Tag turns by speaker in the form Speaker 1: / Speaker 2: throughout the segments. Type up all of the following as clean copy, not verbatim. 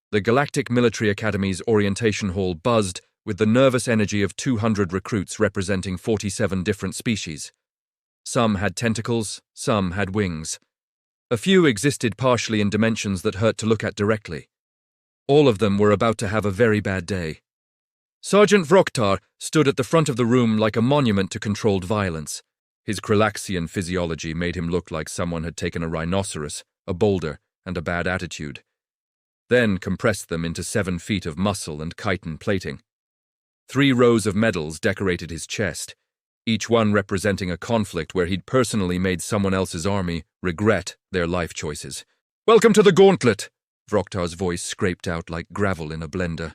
Speaker 1: The Galactic Military Academy's orientation hall buzzed with the nervous energy of 200 recruits representing 47 different species. Some had tentacles, some had wings. A few existed partially in dimensions that hurt to look at directly. All of them were about to have a very bad day. Sergeant Vroktar stood at the front of the room like a monument to controlled violence. His Krillaxian physiology made him look like someone had taken a rhinoceros, a boulder, and a bad attitude, then compressed them into 7 feet of muscle and chitin plating. 3 rows of medals decorated his chest, each one representing a conflict where he'd personally made someone else's army regret their life choices. "Welcome to the gauntlet," Vroktar's voice scraped out like gravel in a blender.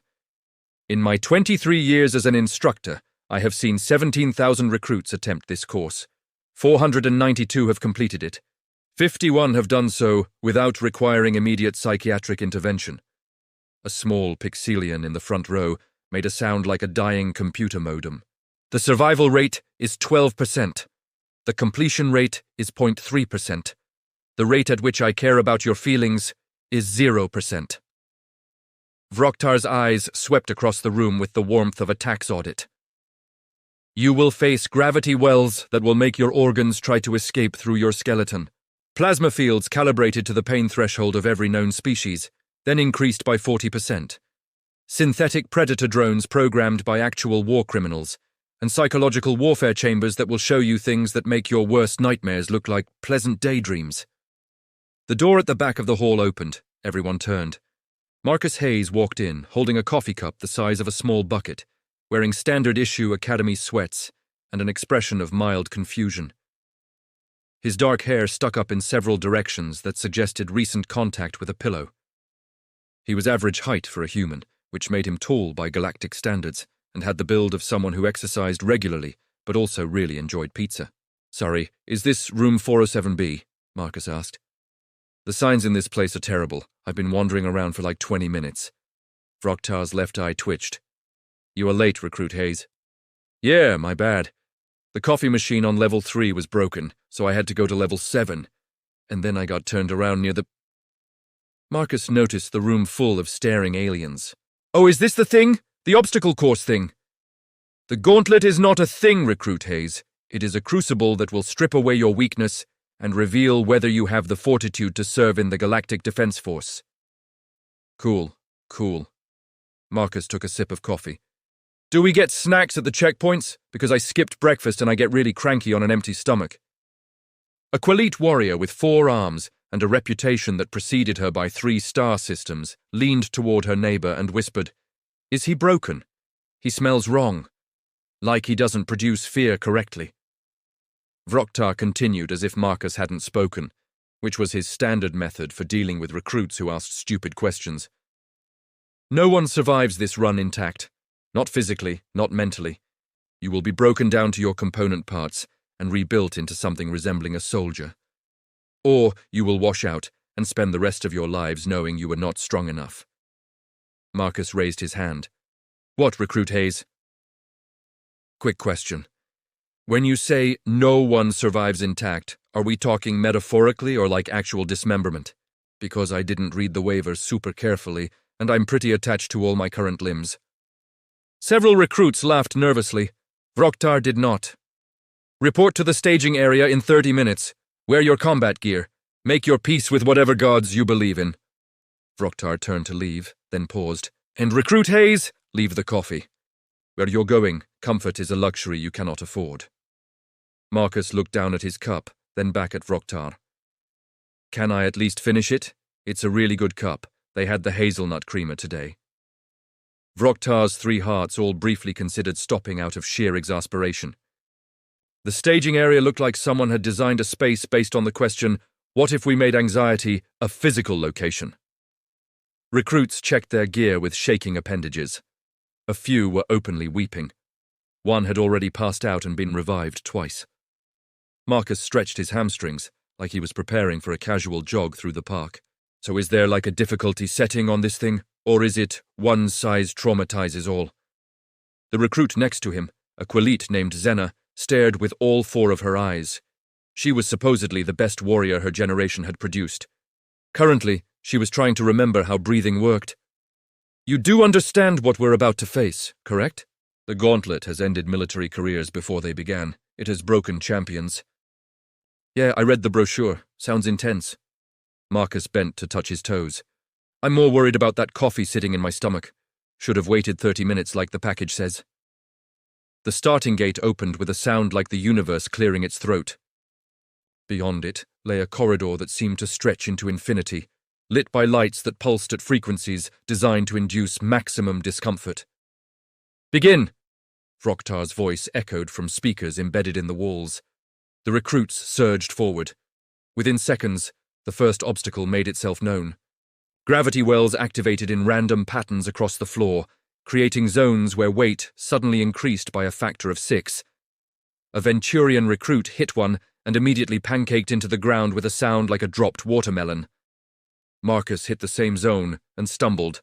Speaker 1: "In my 23 years as an instructor, I have seen 17,000 recruits attempt this course. 492 have completed it. 51 have done so without requiring immediate psychiatric intervention." A small Pixelian in the front row made a sound like a dying computer modem. "The survival rate is 12%. The completion rate is 0.3%. The rate at which I care about your feelings is 0%. Vroktar's eyes swept across the room with the warmth of a tax audit. "You will face gravity wells that will make your organs try to escape through your skeleton. Plasma fields calibrated to the pain threshold of every known species, then increased by 40%. Synthetic predator drones programmed by actual war criminals, and psychological warfare chambers that will show you things that make your worst nightmares look like pleasant daydreams." The door at the back of the hall opened. Everyone turned. Marcus Hayes walked in, holding a coffee cup the size of a small bucket, wearing standard-issue Academy sweats and an expression of mild confusion. His dark hair stuck up in several directions that suggested recent contact with a pillow. He was average height for a human, which made him tall by galactic standards, and had the build of someone who exercised regularly, but also really enjoyed pizza. "Sorry, is this room 407B? Marcus asked. "The signs in this place are terrible. I've been wandering around for like 20 minutes. Vroktar's left eye twitched. "You are late, Recruit Hayes." "Yeah, my bad. The coffee machine on level 3 was broken, so I had to go to level 7, and then I got turned around near the—" Marcus noticed the room full of staring aliens. "Oh, is this the thing? The obstacle course thing?" "The gauntlet is not a thing, Recruit Hayes. It is a crucible that will strip away your weakness and reveal whether you have the fortitude to serve in the Galactic Defense Force." Cool. Marcus took a sip of coffee. "Do we get snacks at the checkpoints? Because I skipped breakfast and I get really cranky on an empty stomach." A Quelite warrior with 4 arms and a reputation that preceded her by 3 star systems leaned toward her neighbor and whispered, "Is he broken? He smells wrong. Like he doesn't produce fear correctly." Vroktar continued as if Marcus hadn't spoken, which was his standard method for dealing with recruits who asked stupid questions. "No one survives this run intact. Not physically, not mentally. You will be broken down to your component parts and rebuilt into something resembling a soldier. Or you will wash out and spend the rest of your lives knowing you were not strong enough." Marcus raised his hand. "What, Recruit Hayes?" "Quick question. When you say no one survives intact, are we talking metaphorically or like actual dismemberment? Because I didn't read the waivers super carefully, and I'm pretty attached to all my current limbs." Several recruits laughed nervously. Vroktar did not. "Report to the staging area in 30 minutes. Wear your combat gear. Make your peace with whatever gods you believe in." Vroktar turned to leave, then paused. "And Recruit Hayes, leave the coffee. Where you're going, comfort is a luxury you cannot afford." Marcus looked down at his cup, then back at Vroktar. "Can I at least finish it? It's a really good cup. They had the hazelnut creamer today." Vroktar's 3 hearts all briefly considered stopping out of sheer exasperation. The staging area looked like someone had designed a space based on the question, what if we made anxiety a physical location? Recruits checked their gear with shaking appendages. A few were openly weeping. One had already passed out and been revived twice. Marcus stretched his hamstrings, like he was preparing for a casual jog through the park. "So is there like a difficulty setting on this thing, or is it one size traumatizes all?" The recruit next to him, a Quelite named Zena, stared with all 4 of her eyes. She was supposedly the best warrior her generation had produced. Currently, she was trying to remember how breathing worked, You do understand what we're about to face, correct? The gauntlet has ended military careers before they began. It has broken champions. Yeah, I read the brochure. Sounds intense. Marcus bent to touch his toes. I'm more worried about that coffee sitting in my stomach. Should have waited 30 minutes like the package says. The starting gate opened with a sound like the universe clearing its throat. Beyond it lay a corridor that seemed to stretch into infinity, lit by lights that pulsed at frequencies designed to induce maximum discomfort. Begin! Vroktar's voice echoed from speakers embedded in the walls. The recruits surged forward. Within seconds, the first obstacle made itself known. Gravity wells activated in random patterns across the floor, creating zones where weight suddenly increased by a factor of 6. A Venturian recruit hit one and immediately pancaked into the ground with a sound like a dropped watermelon. Marcus hit the same zone and stumbled.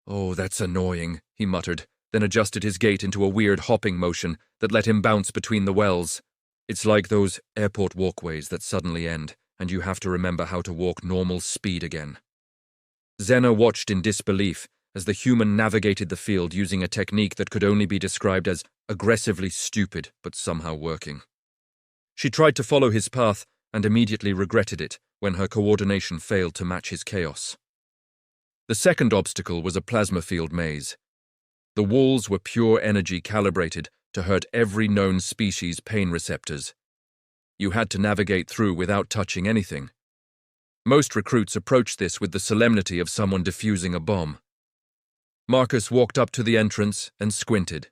Speaker 1: Oh, that's annoying, he muttered, then adjusted his gait into a weird hopping motion that let him bounce between the wells. It's like those airport walkways that suddenly end, and you have to remember how to walk normal speed again. Xena watched in disbelief as the human navigated the field using a technique that could only be described as aggressively stupid but somehow working. She tried to follow his path and immediately regretted it when her coordination failed to match his chaos. The second obstacle was a plasma field maze. The walls were pure energy calibrated to hurt every known species' pain receptors. You had to navigate through without touching anything. Most recruits approached this with the solemnity of someone defusing a bomb. Marcus walked up to the entrance and squinted.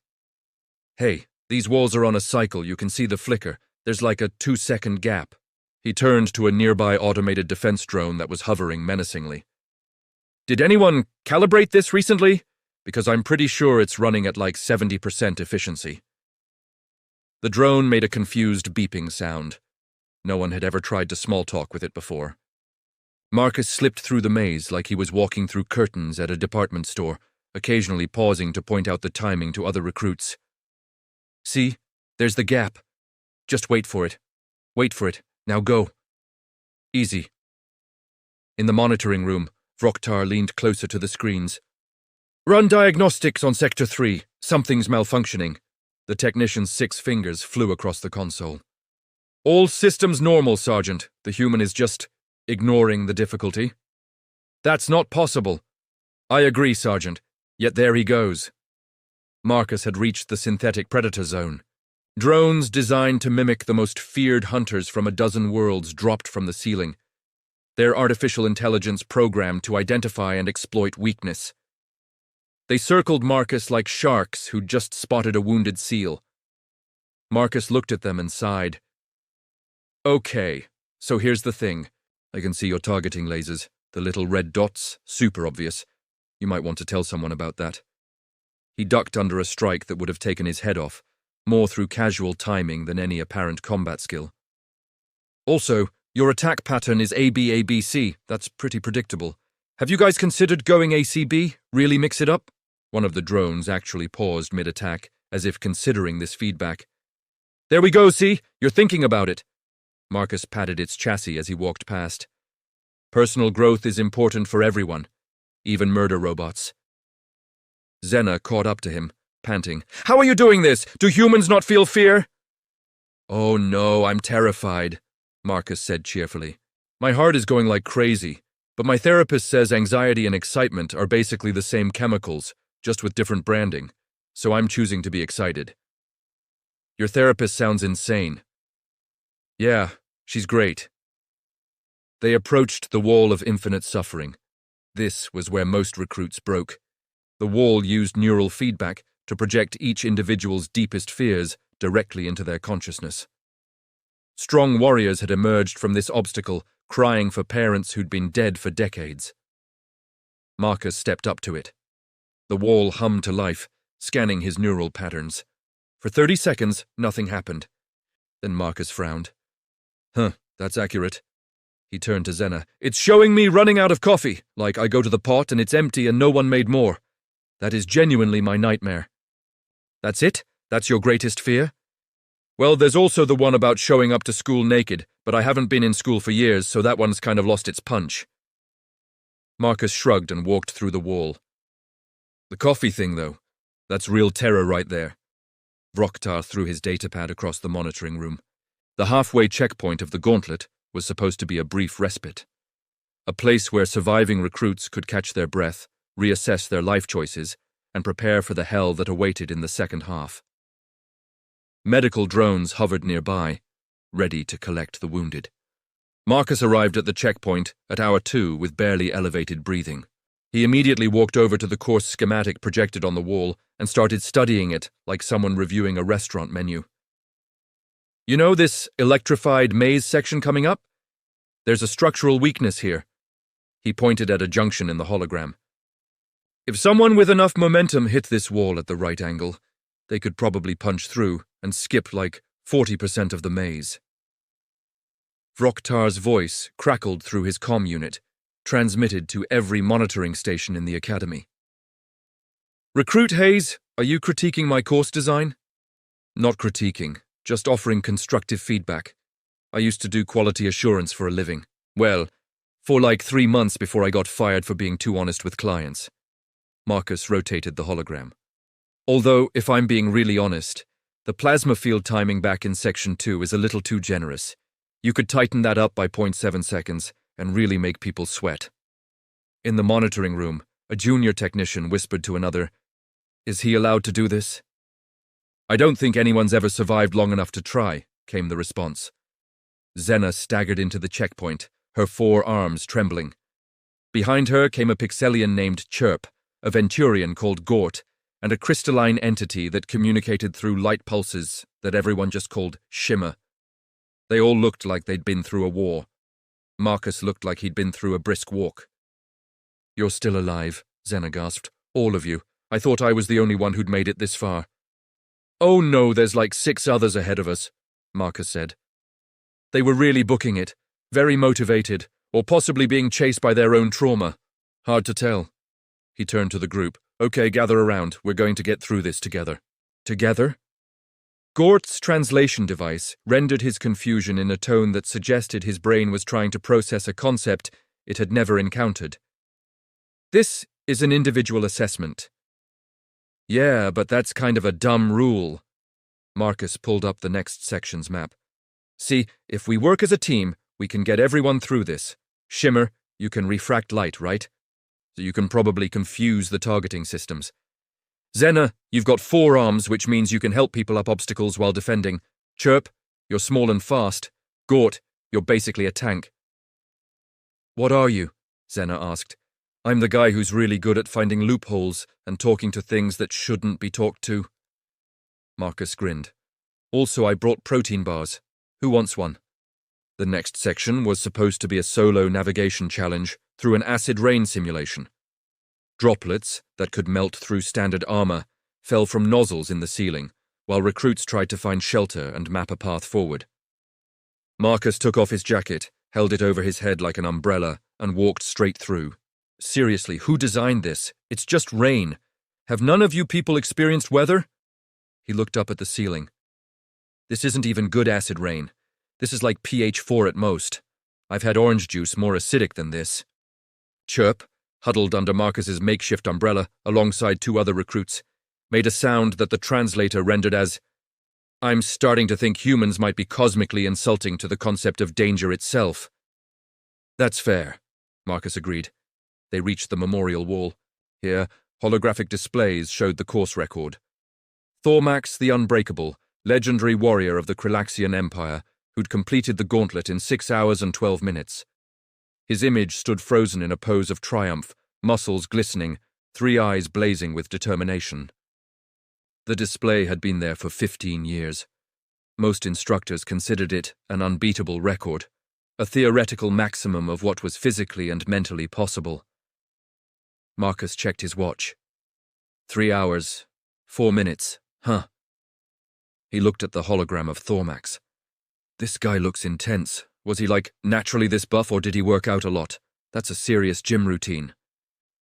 Speaker 1: Hey, these walls are on a cycle, you can see the flicker. There's like a 2-second gap. He turned to a nearby automated defense drone that was hovering menacingly. Did anyone calibrate this recently? Because I'm pretty sure it's running at like 70% efficiency. The drone made a confused beeping sound. No one had ever tried to small talk with it before. Marcus slipped through the maze like he was walking through curtains at a department store, occasionally pausing to point out the timing to other recruits. See, there's the gap. Just wait for it. Wait for it. Now go. Easy. In the monitoring room, Vroktar leaned closer to the screens. Run diagnostics on Sector 3. Something's malfunctioning. The technician's 6 fingers flew across the console. All systems normal, Sergeant. The human is just ignoring the difficulty. That's not possible. I agree, Sergeant. Yet there he goes. Marcus had reached the synthetic predator zone. Drones designed to mimic the most feared hunters from a dozen worlds dropped from the ceiling. Their artificial intelligence programmed to identify and exploit weakness. They circled Marcus like sharks who'd just spotted a wounded seal. Marcus looked at them and sighed. Okay, so here's the thing. I can see your targeting lasers. The little red dots, super obvious. You might want to tell someone about that. He ducked under a strike that would have taken his head off, more through casual timing than any apparent combat skill. Also, your attack pattern is ABABC. That's pretty predictable. Have you guys considered going ACB? Really mix it up? One of the drones actually paused mid-attack, as if considering this feedback. There we go, see? You're thinking about it. Marcus patted its chassis as he walked past. Personal growth is important for everyone, even murder robots. Xena caught up to him, panting. How are you doing this? Do humans not feel fear? Oh no, I'm terrified, Marcus said cheerfully. My heart is going like crazy, but my therapist says anxiety and excitement are basically the same chemicals, just with different branding, so I'm choosing to be excited. Your therapist sounds insane. Yeah, she's great. They approached the wall of infinite suffering. This was where most recruits broke. The wall used neural feedback to project each individual's deepest fears directly into their consciousness. Strong warriors had emerged from this obstacle, crying for parents who'd been dead for decades. Marcus stepped up to it. The wall hummed to life, scanning his neural patterns. For 30 seconds, nothing happened. Then Marcus frowned. That's accurate. He turned to Xena. It's showing me running out of coffee, like I go to the pot and it's empty and no one made more. That is genuinely my nightmare. That's it? That's your greatest fear? Well, there's also the one about showing up to school naked, but I haven't been in school for years, so that one's kind of lost its punch. Marcus shrugged and walked through the wall. The coffee thing, though, that's real terror right there. Vroktar threw his datapad across the monitoring room. The halfway checkpoint of the gauntlet was supposed to be a brief respite. A place where surviving recruits could catch their breath, reassess their life choices, and prepare for the hell that awaited in the second half. Medical drones hovered nearby, ready to collect the wounded. Marcus arrived at the checkpoint at hour 2 with barely elevated breathing. He immediately walked over to the course schematic projected on the wall and started studying it like someone reviewing a restaurant menu. You know this electrified maze section coming up? There's a structural weakness here. He pointed at a junction in the hologram. If someone with enough momentum hit this wall at the right angle, they could probably punch through and skip like 40% of the maze. Vroktar's voice crackled through his comm unit, transmitted to every monitoring station in the academy. Recruit Hayes, are you critiquing my course design? Not critiquing, just offering constructive feedback. I used to do quality assurance for a living. Well, for like 3 months before I got fired for being too honest with clients. Marcus rotated the hologram. Although, if I'm being really honest, the plasma field timing back in Section 2 is a little too generous. You could tighten that up by 0.7 seconds and really make people sweat. In the monitoring room, a junior technician whispered to another, "Is he allowed to do this?" "I don't think anyone's ever survived long enough to try," came the response. Xena staggered into the checkpoint, her 4 arms trembling. Behind her came a Pixelian named Chirp, a Venturian called Gort, and a crystalline entity that communicated through light pulses that everyone just called Shimmer. They all looked like they'd been through a war. Marcus looked like he'd been through a brisk walk. "You're still alive," Xena gasped. "All of you. I thought I was the only one who'd made it this far." "Oh no, there's like 6 others ahead of us," Marcus said. They were really booking it, very motivated, or possibly being chased by their own trauma. Hard to tell. He turned to the group. "Okay, gather around. We're going to get through this together." Together? Gort's translation device rendered his confusion in a tone that suggested his brain was trying to process a concept it had never encountered. "This is an individual assessment." "Yeah, but that's kind of a dumb rule." Marcus pulled up the next section's map. "See, if we work as a team, we can get everyone through this. Shimmer, you can refract light, right? So you can probably confuse the targeting systems. Xena, you've got 4 arms, which means you can help people up obstacles while defending. Chirp, you're small and fast. Gort, you're basically a tank." "What are you?" Xena asked. "I'm the guy who's really good at finding loopholes and talking to things that shouldn't be talked to." Marcus grinned. "Also, I brought protein bars. Who wants one?" The next section was supposed to be a solo navigation challenge through an acid rain simulation. Droplets that could melt through standard armor fell from nozzles in the ceiling, while recruits tried to find shelter and map a path forward. Marcus took off his jacket, held it over his head like an umbrella, and walked straight through. "Seriously, who designed this? It's just rain. Have none of you people experienced weather?" He looked up at the ceiling. "This isn't even good acid rain. This is like pH 4 at most. I've had orange juice more acidic than this." Chirp, huddled under Marcus's makeshift umbrella alongside 2 other recruits, made a sound that the translator rendered as, "I'm starting to think humans might be cosmically insulting to the concept of danger itself." "That's fair," Marcus agreed. They reached the memorial wall. Here, holographic displays showed the course record. Thormax the Unbreakable, legendary warrior of the Krilaxian Empire, who'd completed the gauntlet in 6 hours and 12 minutes. His image stood frozen in a pose of triumph, muscles glistening, 3 eyes blazing with determination. The display had been there for 15 years. Most instructors considered it an unbeatable record, a theoretical maximum of what was physically and mentally possible. Marcus checked his watch. 3 hours, 4 minutes, huh? He looked at the hologram of Thormax. This guy looks intense. Was he like naturally this buff or did he work out a lot? That's a serious gym routine.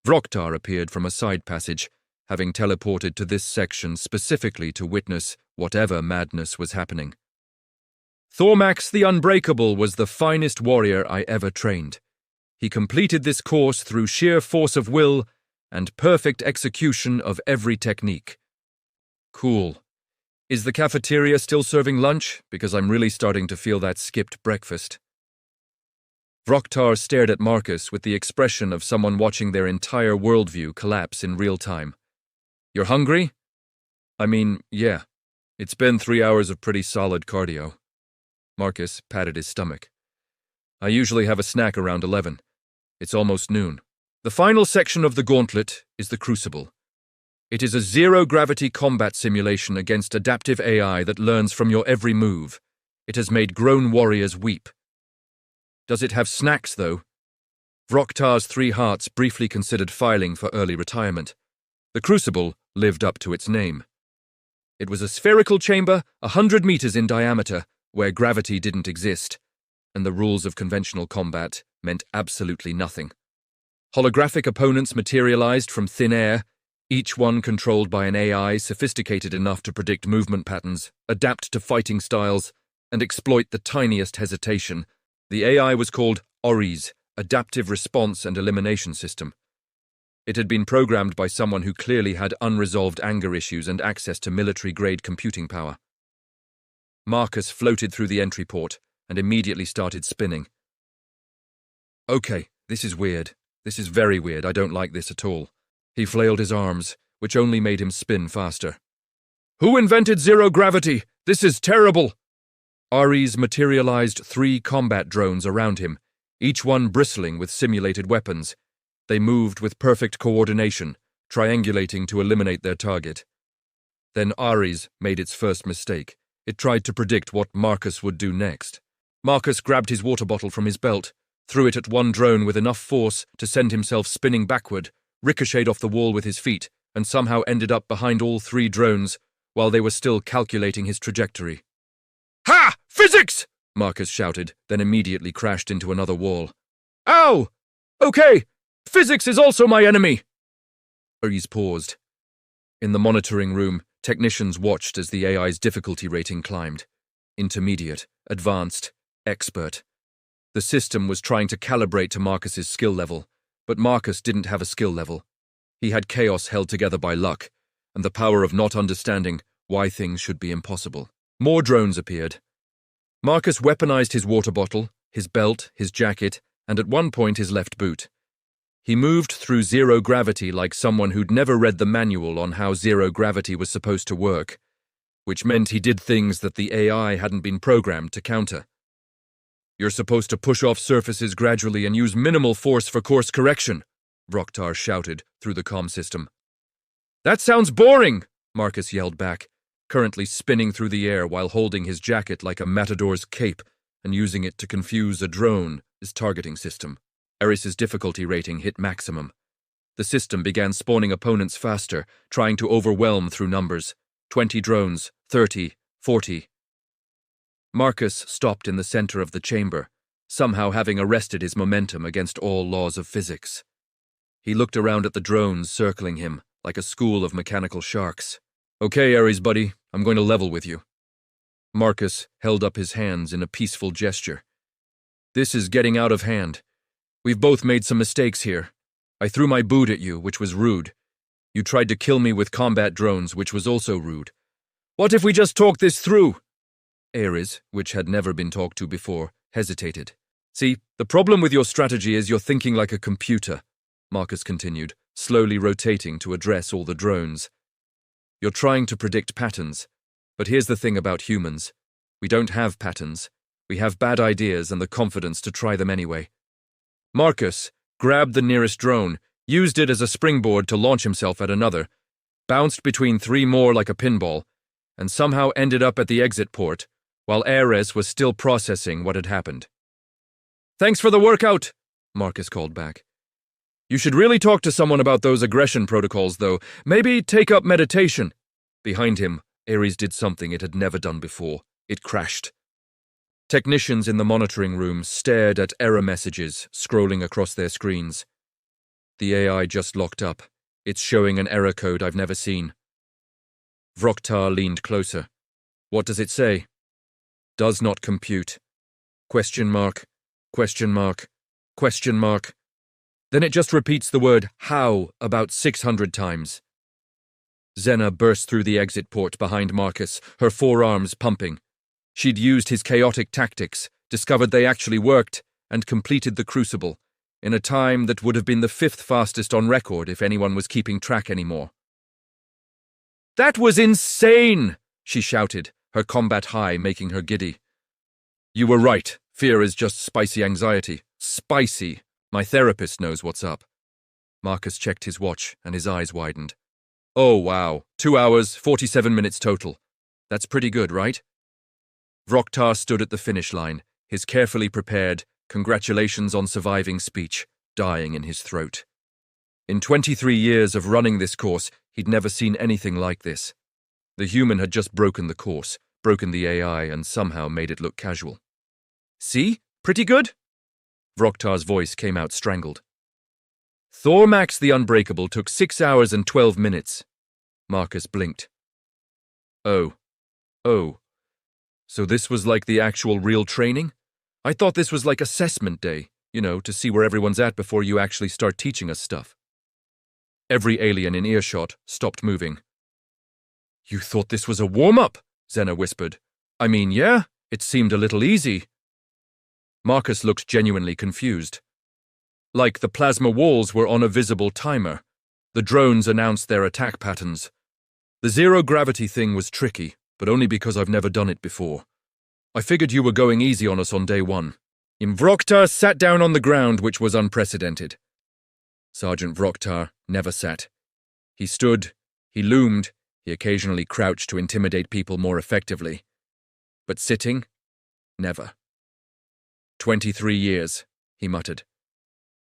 Speaker 1: Vroktar appeared from a side passage, having teleported to this section specifically to witness whatever madness was happening. "Thormax the Unbreakable was the finest warrior I ever trained. He completed this course through sheer force of will and perfect execution of every technique. Cool. Is the cafeteria still serving lunch? Because I'm really starting to feel that skipped breakfast. Vroktar stared at Marcus with the expression of someone watching their entire worldview collapse in real time. You're hungry? I mean, yeah. It's been 3 hours of pretty solid cardio. Marcus patted his stomach. I usually have a snack around 11. It's almost noon. The final section of the gauntlet is the Crucible. It is a zero-gravity combat simulation against adaptive AI that learns from your every move. It has made grown warriors weep. Does it have snacks, though? Vroktar's 3 hearts briefly considered filing for early retirement. The Crucible lived up to its name. It was a spherical chamber 100 meters in diameter, where gravity didn't exist, and the rules of conventional combat meant absolutely nothing. Holographic opponents materialized from thin air, each one controlled by an AI sophisticated enough to predict movement patterns, adapt to fighting styles, and exploit the tiniest hesitation. The AI was called ORI's, Adaptive Response and Elimination System. It had been programmed by someone who clearly had unresolved anger issues and access to military-grade computing power. Marcus floated through the entry port and immediately started spinning. Okay, this is weird. This is very weird. I don't like this at all. He flailed his arms, which only made him spin faster. Who invented zero gravity? This is terrible! Ares materialized 3 combat drones around him, each one bristling with simulated weapons. They moved with perfect coordination, triangulating to eliminate their target. Then Ares made its first mistake. It tried to predict what Marcus would do next. Marcus grabbed his water bottle from his belt, threw it at one drone with enough force to send himself spinning backward, ricocheted off the wall with his feet, and somehow ended up behind all 3 drones while they were still calculating his trajectory. Ha! Physics! Marcus shouted, then immediately crashed into another wall. Ow! Okay! Physics is also my enemy! Ares paused. In the monitoring room, technicians watched as the AI's difficulty rating climbed. Intermediate, advanced, expert. The system was trying to calibrate to Marcus's skill level, but Marcus didn't have a skill level. He had chaos held together by luck, and the power of not understanding why things should be impossible. More drones appeared. Marcus weaponized his water bottle, his belt, his jacket, and at one point his left boot. He moved through zero gravity like someone who'd never read the manual on how zero gravity was supposed to work, which meant he did things that the AI hadn't been programmed to counter. You're supposed to push off surfaces gradually and use minimal force for course correction, Vroktar shouted through the comm system. That sounds boring, Marcus yelled back, currently spinning through the air while holding his jacket like a matador's cape and using it to confuse a drone, his targeting system. Ares's difficulty rating hit maximum. The system began spawning opponents faster, trying to overwhelm through numbers. 20 drones, 30, 40. Marcus stopped in the center of the chamber, somehow having arrested his momentum against all laws of physics. He looked around at the drones circling him, like a school of mechanical sharks. Okay, Ares buddy, I'm going to level with you. Marcus held up his hands in a peaceful gesture. This is getting out of hand. We've both made some mistakes here. I threw my boot at you, which was rude. You tried to kill me with combat drones, which was also rude. What if we just talk this through? Ares, which had never been talked to before, hesitated. See, the problem with your strategy is you're thinking like a computer, Marcus continued, slowly rotating to address all the drones. You're trying to predict patterns, but here's the thing about humans. We don't have patterns. We have bad ideas and the confidence to try them anyway. Marcus grabbed the nearest drone, used it as a springboard to launch himself at another, bounced between 3 more like a pinball, and somehow ended up at the exit port, while Ares was still processing what had happened. Thanks for the workout, Marcus called back. You should really talk to someone about those aggression protocols, though. Maybe take up meditation. Behind him, Ares did something it had never done before. It crashed. Technicians in the monitoring room stared at error messages scrolling across their screens. The AI just locked up. It's showing an error code I've never seen. Vroktar leaned closer. What does it say? Does not compute. Question mark. Question mark. Question mark. Then it just repeats the word how about 600 times. Xena burst through the exit port behind Marcus, her forearms pumping. She'd used his chaotic tactics, discovered they actually worked, and completed the crucible, in a time that would have been the 5th fastest on record if anyone was keeping track anymore. "That was insane!" she shouted, her combat high making her giddy. "You were right. Fear is just spicy anxiety. Spicy. My therapist knows what's up." Marcus checked his watch, and his eyes widened. "Oh, wow. 2 hours, 47 minutes total. That's pretty good, right?" Vroktar stood at the finish line, his carefully prepared congratulations on surviving speech dying in his throat. In 23 years of running this course, he'd never seen anything like this. The human had just broken the course, broken the AI, and somehow made it look casual. "See? Pretty good?" Vroktar's voice came out strangled. "Thormax the Unbreakable took 6 hours and 12 minutes. Marcus blinked. Oh. So this was like the actual real training? I thought this was like assessment day, to see where everyone's at before you actually start teaching us stuff. Every alien in earshot stopped moving. "You thought this was a warm-up?" Xena whispered. "I mean, yeah, it seemed a little easy." Marcus looked genuinely confused. Like the plasma walls were on a visible timer. The drones announced their attack patterns. The zero-gravity thing was tricky, but only because I've never done it before. I figured you were going easy on us on day 1. Vroktar sat down on the ground, which was unprecedented. Sergeant Vroktar never sat. He stood, he loomed, he occasionally crouched to intimidate people more effectively. But sitting? Never. 23 years, he muttered.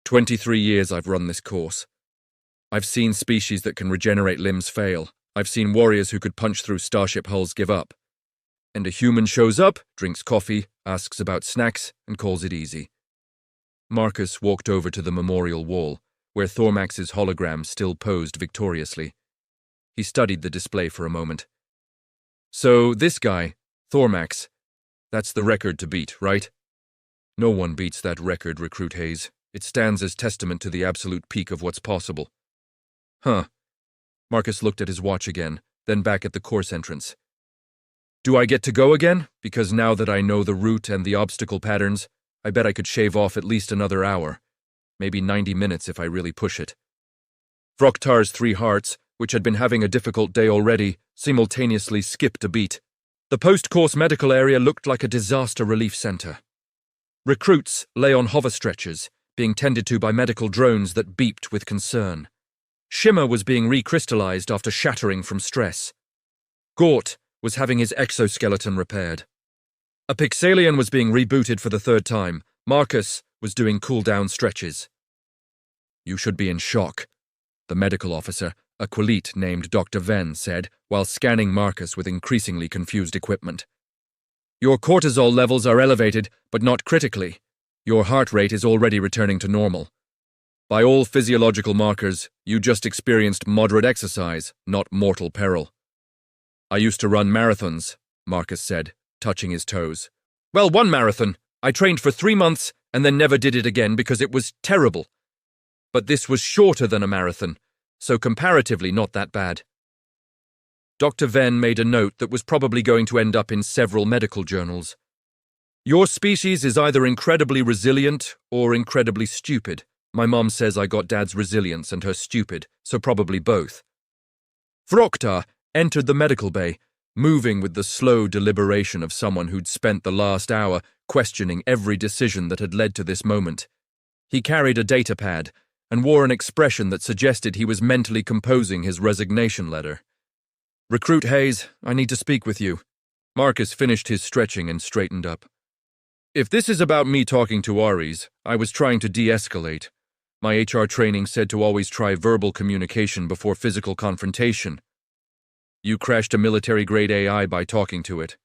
Speaker 1: 23 years I've run this course. I've seen species that can regenerate limbs fail. I've seen warriors who could punch through starship hulls give up. And a human shows up, drinks coffee, asks about snacks, and calls it easy. Marcus walked over to the memorial wall, where Thormax's hologram still posed victoriously. He studied the display for a moment. "So this guy, Thormax, that's the record to beat, right?" "No one beats that record, Recruit Hayes. It stands as testament to the absolute peak of what's possible." "Huh." Marcus looked at his watch again, then back at the course entrance. "Do I get to go again? Because now that I know the route and the obstacle patterns, I bet I could shave off at least another hour. Maybe 90 minutes if I really push it." Vroktar's 3 hearts, which had been having a difficult day already, simultaneously skipped a beat. The post-course medical area looked like a disaster relief center. Recruits lay on hover stretchers, being tended to by medical drones that beeped with concern. Shimmer was being recrystallized after shattering from stress. Gort was having his exoskeleton repaired. A Pixalian was being rebooted for the 3rd time. Marcus was doing cool-down stretches. "You should be in shock," the medical officer, a Quilite named Dr. Venn, said, while scanning Marcus with increasingly confused equipment. "Your cortisol levels are elevated, but not critically. Your heart rate is already returning to normal. By all physiological markers, you just experienced moderate exercise, not mortal peril." "I used to run marathons," Marcus said, touching his toes. "Well, 1 marathon. I trained for 3 months and then never did it again because it was terrible. But this was shorter than a marathon, so comparatively not that bad." Dr. Venn made a note that was probably going to end up in several medical journals. "Your species is either incredibly resilient or incredibly stupid. My mom says I got Dad's resilience and her stupid, so probably both." Vroktar entered the medical bay, moving with the slow deliberation of someone who'd spent the last hour questioning every decision that had led to this moment. He carried a data pad and wore an expression that suggested he was mentally composing his resignation letter. "Recruit Hayes, I need to speak with you." Marcus finished his stretching and straightened up. "If this is about me talking to Ares, I was trying to de-escalate. My HR training said to always try verbal communication before physical confrontation. You crashed a military-grade AI by talking to it.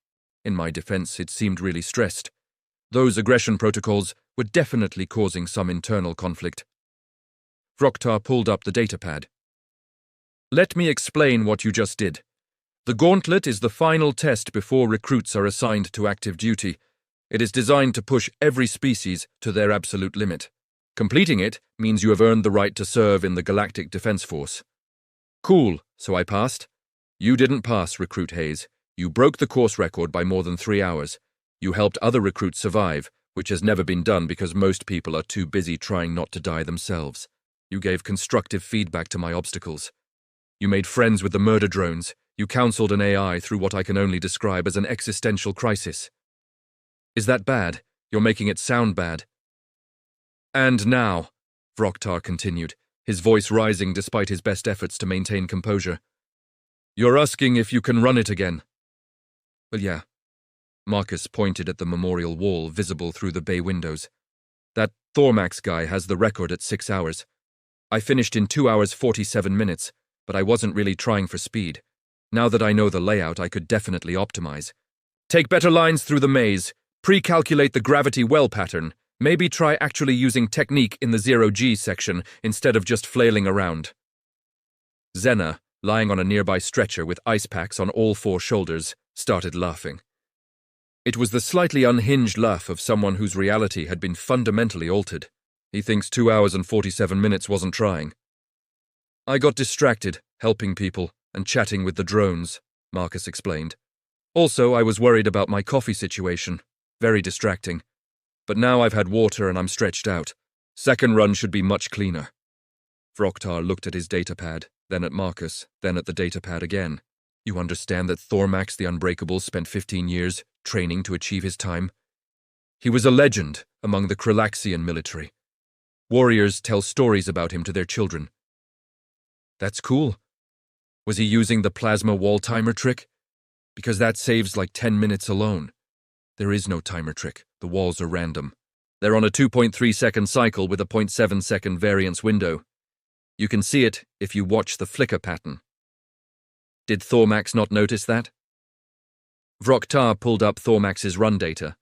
Speaker 1: In my defense, it seemed really stressed. Those aggression protocols were definitely causing some internal conflict." Vroktar pulled up the datapad. "Let me explain what you just did. The gauntlet is the final test before recruits are assigned to active duty. It is designed to push every species to their absolute limit. Completing it means you have earned the right to serve in the Galactic Defense Force. Cool, so I passed? You didn't pass, Recruit Hayes. You broke the course record by more than 3 hours. You helped other recruits survive, which has never been done because most people are too busy trying not to die themselves. You gave constructive feedback to my obstacles. You made friends with the murder drones. You counseled an AI through what I can only describe as an existential crisis. Is that bad? You're making it sound bad. And now, Vroktar continued, his voice rising despite his best efforts to maintain composure. You're asking if you can run it again. Well, yeah. Marcus pointed at the memorial wall visible through the bay windows. That Thormax guy has the record at 6 hours. I finished in 2 hours 47 minutes, but I wasn't really trying for speed. Now that I know the layout, I could definitely optimize. Take better lines through the maze, pre-calculate the gravity well pattern, maybe try actually using technique in the 0G section instead of just flailing around. Zena, lying on a nearby stretcher with ice packs on all 4 shoulders, started laughing. It was the slightly unhinged laugh of someone whose reality had been fundamentally altered. He thinks 2 hours and 47 minutes wasn't trying. I got distracted, helping people, and chatting with the drones, Marcus explained. Also, I was worried about my coffee situation. Very distracting. But now I've had water and I'm stretched out. Second run should be much cleaner. Vroktar looked at his datapad, then at Marcus, then at the datapad again. You understand that Thormax the Unbreakable spent 15 years training to achieve his time? He was a legend among the Kralaxian military. Warriors tell stories about him to their children. That's cool. Was he using the plasma wall timer trick? Because that saves like 10 minutes alone. There is no timer trick. The walls are random. They're on a 2.3-second cycle with a 0.7-second variance window. You can see it if you watch the flicker pattern. Did Thormax not notice that? Vroktar pulled up Thormax's run data.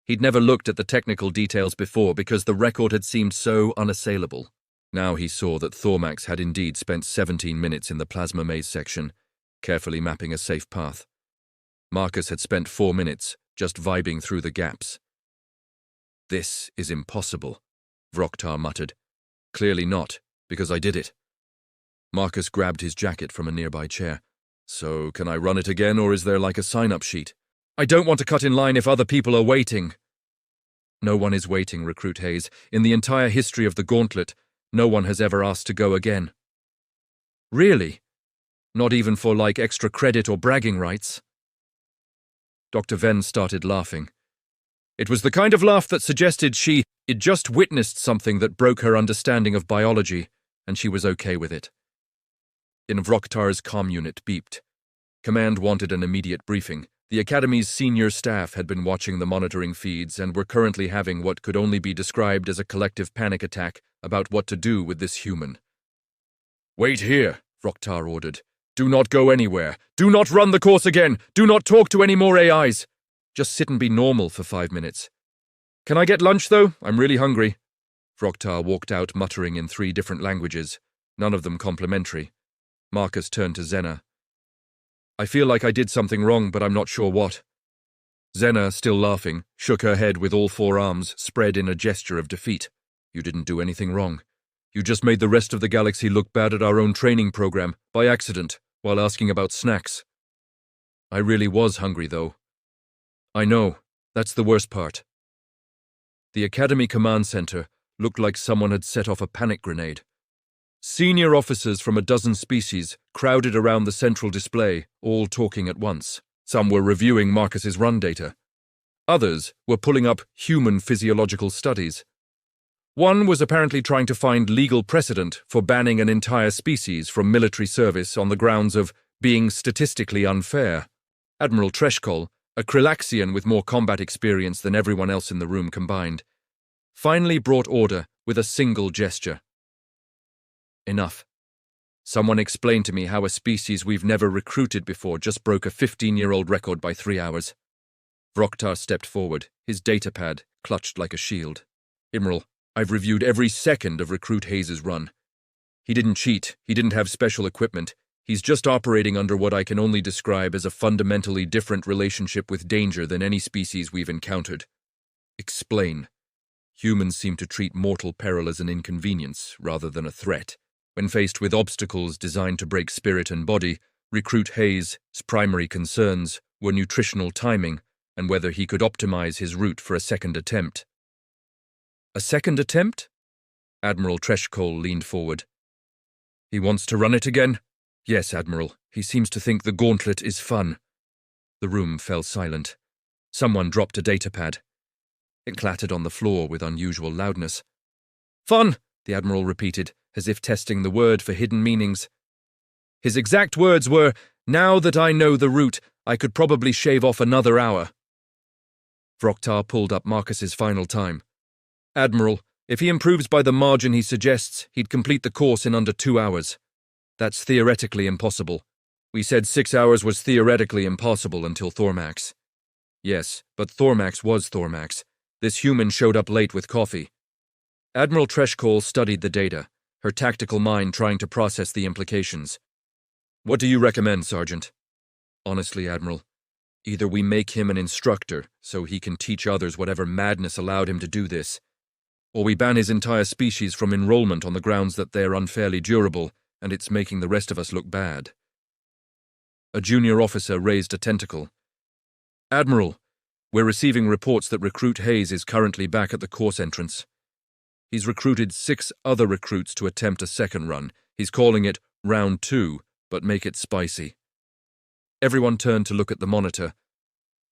Speaker 1: He'd never looked at the technical details before because the record had seemed so unassailable. Now he saw that Thormax had indeed spent 17 minutes in the plasma maze section, carefully mapping a safe path. Marcus had spent 4 minutes just vibing through the gaps. This is impossible, Vroktar muttered. Clearly not, because I did it. Marcus grabbed his jacket from a nearby chair. So, can I run it again, or is there like a sign-up sheet? I don't want to cut in line if other people are waiting. No one is waiting, Recruit Hayes. In the entire history of the Gauntlet, no one has ever asked to go again. Really? Not even for, like, extra credit or bragging rights? Dr. Venn started laughing. It was the kind of laugh that suggested she'd just witnessed something that broke her understanding of biology, and she was okay with it. In Vroktar's comm unit beeped. Command wanted an immediate briefing. The Academy's senior staff had been watching the monitoring feeds and were currently having what could only be described as a collective panic attack about what to do with this human. Wait here, Vroktar ordered. Do not go anywhere. Do not run the course again. Do not talk to any more AIs. Just sit and be normal for 5 minutes. Can I get lunch, though? I'm really hungry. Vroktar walked out muttering in 3 different languages, none of them complimentary. Marcus turned to Zena. I feel like I did something wrong, but I'm not sure what. Zena, still laughing, shook her head with all 4 arms spread in a gesture of defeat. You didn't do anything wrong. You just made the rest of the galaxy look bad at our own training program, by accident, while asking about snacks. I really was hungry, though. I know, that's the worst part. The Academy Command Center looked like someone had set off a panic grenade. Senior officers from a dozen species crowded around the central display, all talking at once. Some were reviewing Marcus's run data. Others were pulling up human physiological studies. One was apparently trying to find legal precedent for banning an entire species from military service on the grounds of being statistically unfair. Admiral Treshkol, a Kralaxian with more combat experience than everyone else in the room combined, finally brought order with a single gesture. Enough. Someone explained to me how a species we've never recruited before just broke a 15-year-old record by 3 hours. Vroktar stepped forward, his datapad clutched like a shield. Admiral, I've reviewed every second of Recruit Hayes' run. He didn't cheat, he didn't have special equipment. He's just operating under what I can only describe as a fundamentally different relationship with danger than any species we've encountered. Explain. Humans seem to treat mortal peril as an inconvenience rather than a threat. When faced with obstacles designed to break spirit and body, Recruit Hayes' primary concerns were nutritional timing and whether he could optimize his route for a second attempt. A second attempt? Admiral Treshkole leaned forward. He wants to run it again? Yes, Admiral. He seems to think the gauntlet is fun. The room fell silent. Someone dropped a datapad. It clattered on the floor with unusual loudness. Fun, the Admiral repeated, as if testing the word for hidden meanings. His exact words were, now that I know the route, I could probably shave off another hour. Vroktar pulled up Marcus's final time. Admiral, if he improves by the margin he suggests, he'd complete the course in under 2 hours. That's theoretically impossible. We said 6 hours was theoretically impossible until Thormax. Yes, but Thormax was Thormax. This human showed up late with coffee. Admiral Treshkole studied the data, her tactical mind trying to process the implications. What do you recommend, Sergeant? Honestly, Admiral, either we make him an instructor so he can teach others whatever madness allowed him to do this, or we ban his entire species from enrollment on the grounds that they're unfairly durable and it's making the rest of us look bad. A junior officer raised a tentacle. Admiral, we're receiving reports that Recruit Hayes is currently back at the course entrance. He's recruited 6 other recruits to attempt a second run. He's calling it Round 2, but make it spicy. Everyone turned to look at the monitor.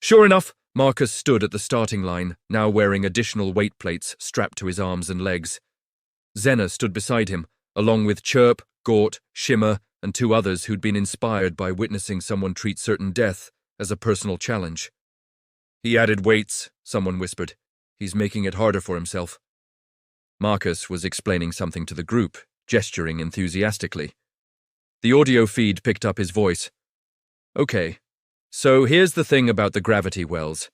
Speaker 1: Sure enough, Marcus stood at the starting line, now wearing additional weight plates strapped to his arms and legs. Xena stood beside him, along with Chirp, Gort, Shimmer, and 2 others who'd been inspired by witnessing someone treat certain death as a personal challenge. He added weights, someone whispered. He's making it harder for himself. Marcus was explaining something to the group, gesturing enthusiastically. The audio feed picked up his voice. Okay, so here's the thing about the gravity wells.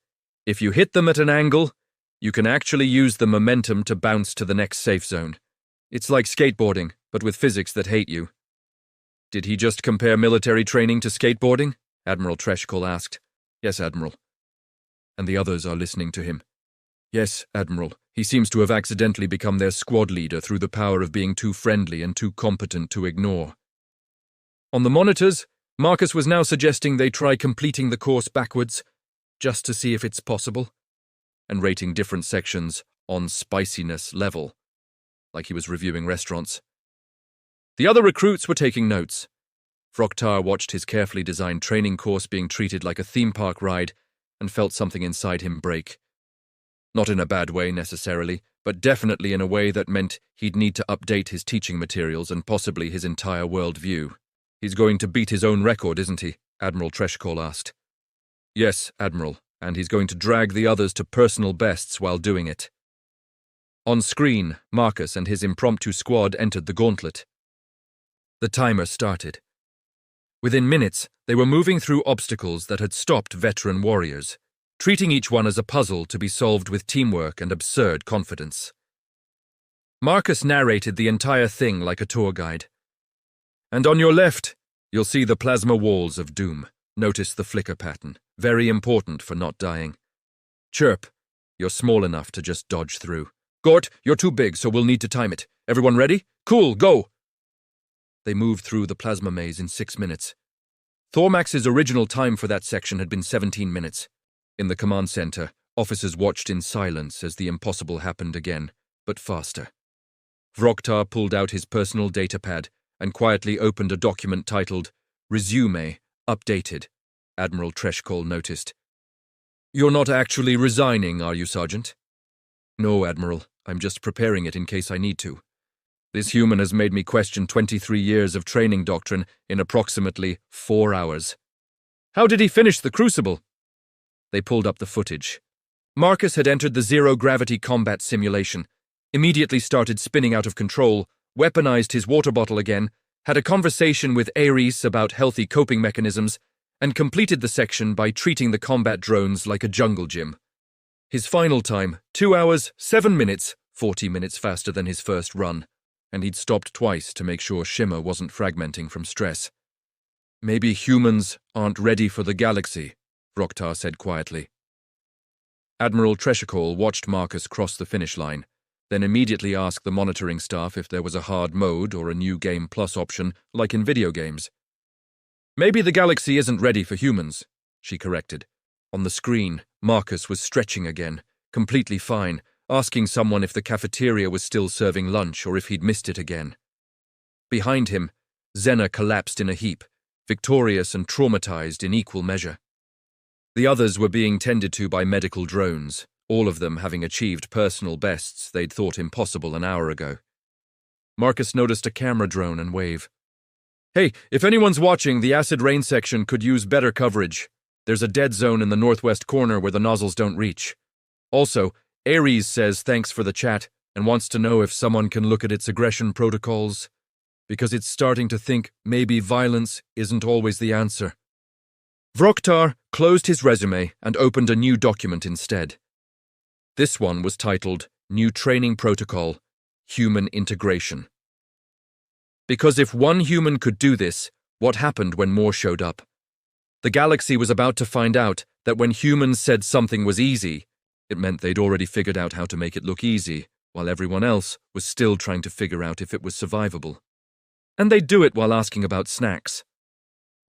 Speaker 1: If you hit them at an angle, you can actually use the momentum to bounce to the next safe zone. It's like skateboarding, but with physics that hate you. Did he just compare military training to skateboarding? Admiral Treshkole asked. Yes, Admiral. And the others are listening to him. Yes, Admiral. He seems to have accidentally become their squad leader through the power of being too friendly and too competent to ignore. On the monitors, Marcus was now suggesting they try completing the course backwards, just to see if it's possible, and rating different sections on spiciness level, like he was reviewing restaurants. The other recruits were taking notes. Vroktar watched his carefully designed training course being treated like a theme park ride and felt something inside him break. Not in a bad way, necessarily, but definitely in a way that meant he'd need to update his teaching materials and possibly his entire worldview. He's going to beat his own record, isn't he? Admiral Treshkole asked. Yes, Admiral, and he's going to drag the others to personal bests while doing it. On screen, Marcus and his impromptu squad entered the gauntlet. The timer started. Within minutes, they were moving through obstacles that had stopped veteran warriors, treating each one as a puzzle to be solved with teamwork and absurd confidence. Marcus narrated the entire thing like a tour guide. And on your left, you'll see the plasma walls of doom. Notice the flicker pattern, very important for not dying. Chirp, you're small enough to just dodge through. Gort, you're too big, so we'll need to time it. Everyone ready? Cool, go! They moved through the plasma maze in 6 minutes. Thormax's original time for that section had been 17 minutes. In the command center, officers watched in silence as the impossible happened again, but faster. Vroktar pulled out his personal datapad and quietly opened a document titled Resume, Updated, Admiral Treshkole noticed. You're not actually resigning, are you, Sergeant? No, Admiral. I'm just preparing it in case I need to. This human has made me question 23 years of training doctrine in approximately 4 hours. How did he finish the crucible? They pulled up the footage. Marcus had entered the zero-gravity combat simulation, immediately started spinning out of control, weaponized his water bottle again, had a conversation with Ares about healthy coping mechanisms, and completed the section by treating the combat drones like a jungle gym. His final time, 2 hours, 7 minutes, 40 minutes faster than his first run, and he'd stopped twice to make sure Shimmer wasn't fragmenting from stress. Maybe humans aren't ready for the galaxy, Vroktar said quietly. Admiral Treshikol watched Marcus cross the finish line, then immediately asked the monitoring staff if there was a hard mode or a new Game Plus option, like in video games. Maybe the galaxy isn't ready for humans, she corrected. On the screen, Marcus was stretching again, completely fine, asking someone if the cafeteria was still serving lunch or if he'd missed it again. Behind him, Xena collapsed in a heap, victorious and traumatized in equal measure. The others were being tended to by medical drones, all of them having achieved personal bests they'd thought impossible an hour ago. Marcus noticed a camera drone and wave. Hey, if anyone's watching, the acid rain section could use better coverage. There's a dead zone in the northwest corner where the nozzles don't reach. Also, Ares says thanks for the chat and wants to know if someone can look at its aggression protocols, because it's starting to think maybe violence isn't always the answer. Vroktar closed his resume and opened a new document instead. This one was titled New Training Protocol, Human Integration. Because if one human could do this, what happened when more showed up? The galaxy was about to find out that when humans said something was easy, it meant they'd already figured out how to make it look easy, while everyone else was still trying to figure out if it was survivable. And they'd do it while asking about snacks.